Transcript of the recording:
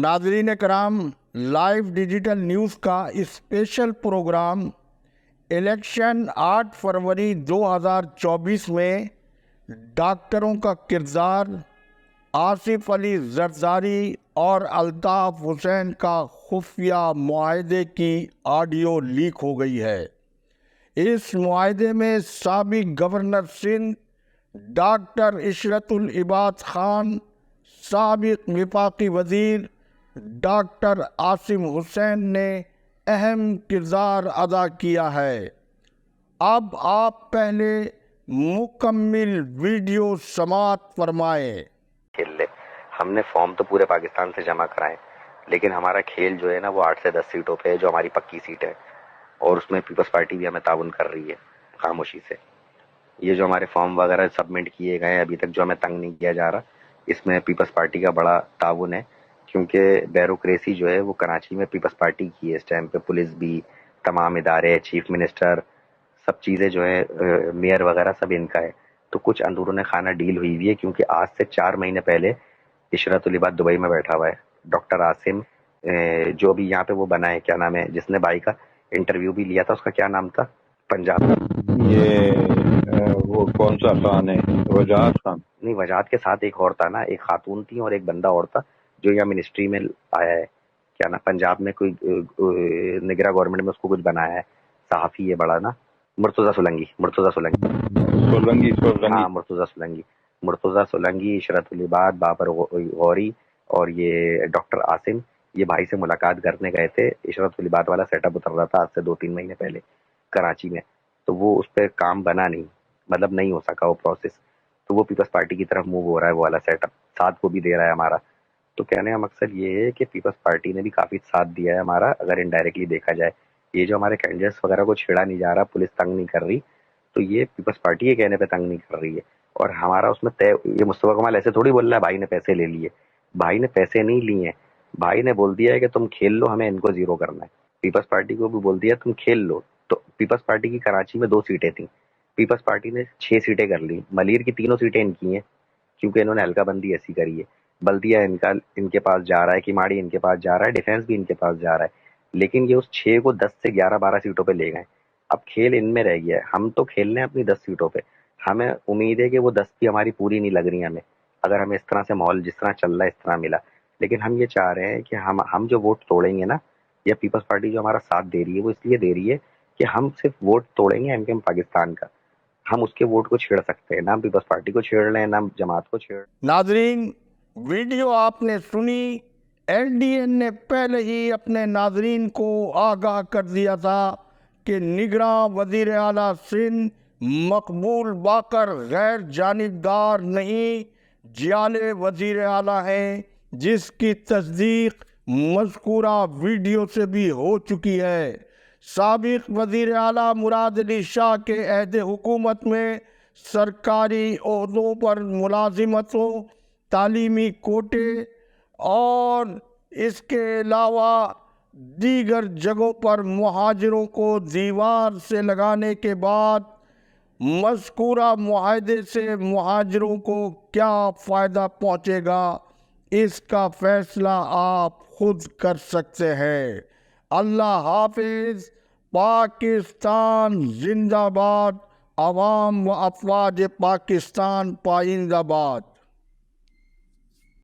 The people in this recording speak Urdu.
ناظرین کرام، لائیو ڈیجیٹل نیوز کا اسپیشل پروگرام الیکشن 8 فروری 2024 میں ڈاکٹروں کا کردار، آصف علی زرداری اور الطاف حسین کا خفیہ معاہدے کی آڈیو لیک ہو گئی ہے۔ اس معاہدے میں سابق گورنر سندھ ڈاکٹر عشرت العباد خان، سابق وفاقی وزیر ڈاکٹر عاصم حسین نے اہم کردار ادا کیا ہے۔ اب آپ پہلے مکمل ویڈیو سماعت فرمائیں۔ کھیل لے، ہم نے فارم تو پورے پاکستان سے جمع کرائے، لیکن ہمارا کھیل جو ہے نا وہ 8 سے 10 سیٹوں پہ ہے، جو ہماری پکی سیٹ ہے، اور اس میں پیپلز پارٹی بھی ہمیں تعاون کر رہی ہے خاموشی سے۔ یہ جو ہمارے فارم وغیرہ سبمٹ کیے گئے ہیں ابھی تک، جو ہمیں تنگ نہیں کیا جا رہا، اس میں پیپلز پارٹی کا بڑا تعاون ہے، کیونکہ بیوروکریسی جو ہے وہ کراچی میں پیپلز پارٹی کی ہے اس ٹائم پہ۔ پولیس بھی، تمام ادارے، چیف منسٹر، سب چیزیں جو ہے، میئر وغیرہ سب ان کا ہے۔ تو کچھ اندرون خانہ ڈیل ہوئی ہوئی ہے، کیونکہ آج سے 4 مہینے پہلے عشرت العباد دبئی میں بیٹھا ہوا ہے۔ ڈاکٹر عاصم جو بھی یہاں پہ وہ بنا ہے، کیا نام ہے، جس نے بھائی کا انٹرویو بھی لیا تھا، اس کا کیا نام تھا پنجاب کا؟ یہ وہ کون سا خان ہے؟ وجاہت خان؟ نہیں، وجاہت کے ساتھ ایک اور تھا نا، ایک خاتون تھی اور ایک بندہ اور تھا جو یہاں منسٹری میں آیا ہے، کیا نا، پنجاب میں کوئی نگراں گورنمنٹ میں اس کو کچھ بنایا ہے، صحافی ہے بڑا نا، مرتضیٰ سولنگی۔ ہاں، مرتضیٰ سولنگی، عشرت العباد، بابر غوری اور یہ ڈاکٹر عاصم، یہ بھائی سے ملاقات کرنے گئے تھے۔ عشرت العباد والا سیٹ اپ اتر رہا تھا آج سے 2-3 مہینے پہلے کراچی میں، تو وہ اس پہ کام بنا نہیں، مطلب نہیں ہو سکا وہ پروسیس، تو وہ پیپلز پارٹی کی طرف موو ہو رہا ہے وہ والا سیٹ اپ، ساتھ کو بھی دے رہا ہے ہمارا۔ تو کہنے کا مقصد یہ ہے کہ پیپلز پارٹی نے بھی کافی ساتھ دیا ہے ہمارا، اگر انڈائریکٹلی دیکھا جائے۔ یہ جو ہمارے کینڈیڈیٹس وغیرہ کو چھیڑا نہیں جا رہا، پولیس تنگ نہیں کر رہی، تو یہ پیپلز پارٹی کے کہنے پہ تنگ نہیں کر رہی ہے، اور ہمارا اس میں طے۔ یہ مصطفیٰ کمال ایسے تھوڑی بول رہا ہے بھائی نے پیسے لے لیے، بھائی نے پیسے نہیں لیے ہیں، بھائی نے بول دیا ہے کہ تم کھیل لو، ہمیں ان کو زیرو کرنا ہے۔ پیپلز پارٹی کو بھی بول دیا تم کھیل لو۔ تو پیپلز پارٹی کی کراچی میں 2 سیٹیں تھیں، پیپلز پارٹی نے 6 سیٹیں کر لی۔ ملیر کی 3 سیٹیں ان کی ہیں، کیونکہ انہوں نے حلقہ بندی ایسی کری ہے۔ بلدیہ ان کے پاس جا رہا ہے، کماڑی ان کے پاس جا رہا ہے، ڈیفینس بھی ان کے پاس جا رہا ہے، لیکن یہ اس 6 کو 10 سے 11-12 سیٹوں پہ لے گئے۔ اب کھیل ان میں رہ گیا ہے، ہم تو کھیلنے ہیں اپنی 10 سیٹوں پہ، ہمیں امید ہے کہ وہ 10 بھی ہماری پوری نہیں لگ رہی ہمیں، اگر ہمیں اس طرح سے ماحول جس طرح چل رہا ہے اس طرح ملا۔ لیکن ہم یہ چاہ رہے ہیں کہ ہم جو ووٹ توڑیں گے نا، یا پیپلز پارٹی جو ہمارا ساتھ دے رہی ہے، وہ اس لیے دے رہی ہے کہ ہم صرف ووٹ توڑیں گے ایم پاکستان کا، ہم اس کے ووٹ کو چھیڑ سکتے ہیں، نہ پیپلز پارٹی کو چھیڑ لیں، نہ جماعت کو چھیڑ۔ ناظرین، ویڈیو آپ نے سنی، ایل ڈی این نے پہلے ہی اپنے ناظرین کو آگاہ کر دیا تھا کہ نگراں وزیر اعلیٰ سندھ مقبول باقر غیر جانبدار نہیں، جعلی وزیر اعلیٰ ہیں، جس کی تصدیق مذکورہ ویڈیو سے بھی ہو چکی ہے۔ سابق وزیر اعلیٰ مراد علی شاہ کے عہد حکومت میں سرکاری عہدوں پر ملازمتوں، تعلیمی کوٹے اور اس کے علاوہ دیگر جگہوں پر مہاجروں کو دیوار سے لگانے کے بعد مذکورہ معاہدے سے مہاجروں کو کیا فائدہ پہنچے گا، اس کا فیصلہ آپ خود کر سکتے ہیں۔ اللہ حافظ۔ پاکستان زندہ باد۔ عوام و افواج پاکستان پائندہ باد۔